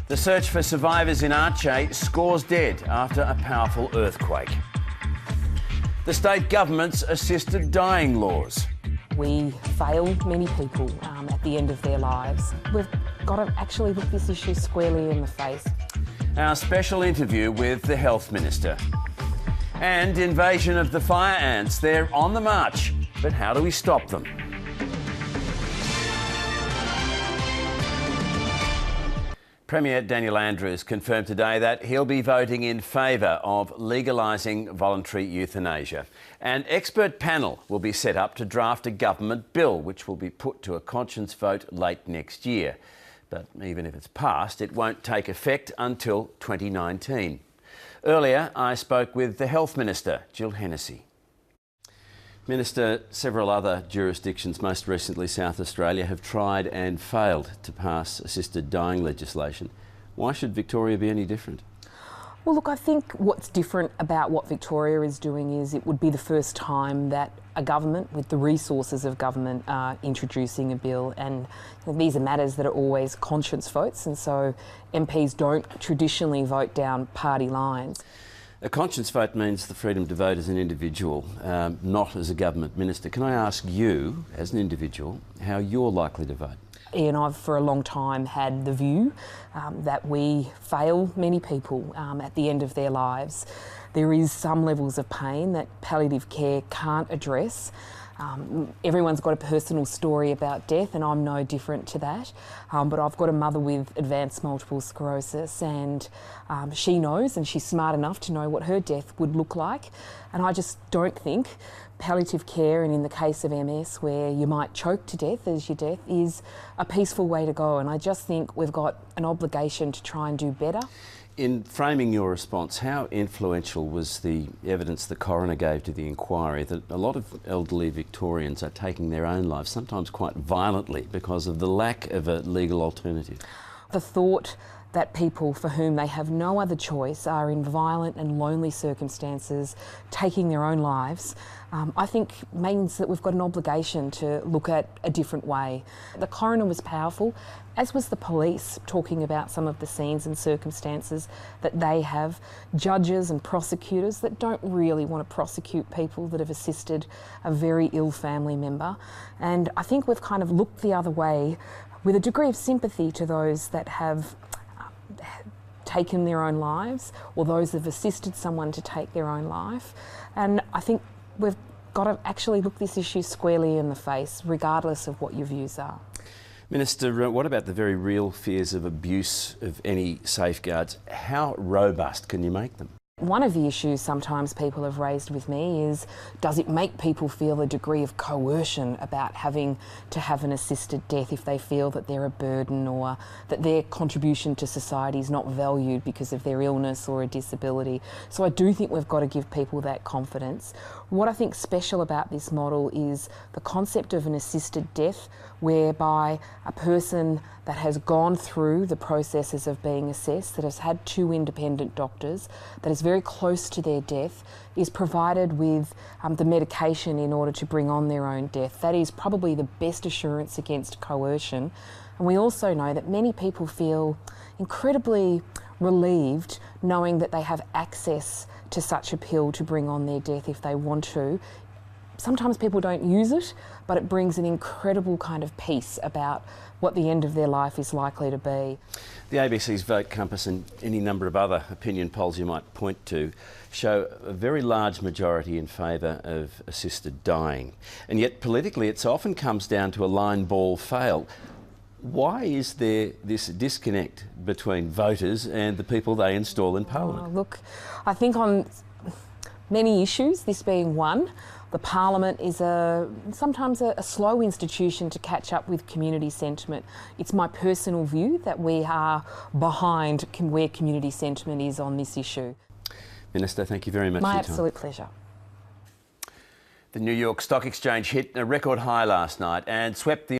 The search for survivors in Aceh scores dead after a powerful earthquake. The state government's assisted dying laws. We fail many people at the end of their lives. We've got to actually look this issue squarely in the face. Our special interview with the Health Minister. And invasion of the fire ants. They're on the march, but how do we stop them? Premier Daniel Andrews confirmed today that he'll be voting in favour of legalising voluntary euthanasia. An expert panel will be set up to draft a government bill which will be put to a conscience vote late next year. But even if it's passed, it won't take effect until 2019. Earlier, I spoke with the Health Minister, Jill Hennessy. Minister, several other jurisdictions, most recently South Australia, have tried and failed to pass assisted dying legislation. Why should Victoria be any different? Well, look, I think what's different about what Victoria is doing is it would be the first time that a government with the resources of government are introducing a bill, and these are matters that are always conscience votes, and so MPs don't traditionally vote down party lines. A conscience vote means the freedom to vote as an individual, not as a government minister. Can I ask you, as an individual, how you're likely to vote? Ian, I've for a long time had the view that we fail many people at the end of their lives. There is some levels of pain that palliative care can't address. Everyone's got a personal story about death, and I'm no different to that. But I've got a mother with advanced multiple sclerosis, and she knows, and she's smart enough to know what her death would look like. And I just don't think palliative care, and in the case of MS, where you might choke to death as your death, is a peaceful way to go. And I just think we've got an obligation to try and do better. In framing your response, how influential was the evidence the coroner gave to the inquiry that a lot of elderly Victorians are taking their own lives, sometimes quite violently, because of the lack of a legal alternative? The thought that people for whom they have no other choice are in violent and lonely circumstances taking their own lives, I think means that we've got an obligation to look at a different way. The coroner was powerful, as was the police, talking about some of the scenes and circumstances that they have. Judges and prosecutors that don't really want to prosecute people that have assisted a very ill family member. And I think we've kind of looked the other way with a degree of sympathy to those that have taken their own lives, or those that have assisted someone to take their own life. And I think we've got to actually look this issue squarely in the face, regardless of what your views are. Minister, what about the very real fears of abuse of any safeguards? How robust can you make them? One of the issues sometimes people have raised with me is, does it make people feel a degree of coercion about having to have an assisted death if they feel that they're a burden, or that their contribution to society is not valued because of their illness or a disability? So I do think we've got to give people that confidence. What I think special about this model is the concept of an assisted death, whereby a person that has gone through the processes of being assessed, that has had 2 independent doctors, that is very close to their death, is provided with the medication in order to bring on their own death. That is probably the best assurance against coercion. And we also know that many people feel incredibly relieved knowing that they have access to such a pill to bring on their death if they want to. Sometimes people don't use it, but it brings an incredible kind of peace about what the end of their life is likely to be. The ABC's Vote Compass and any number of other opinion polls you might point to show a very large majority in favour of assisted dying. And yet politically it often comes down to a line ball fail. Why is there this disconnect between voters and the people they install in Parliament? Look, I think on many issues, this being one, the Parliament is sometimes a slow institution to catch up with community sentiment. It's my personal view that we are behind where community sentiment is on this issue. Minister, thank you very much for your time. My absolute pleasure. The New York Stock Exchange hit a record high last night and swept the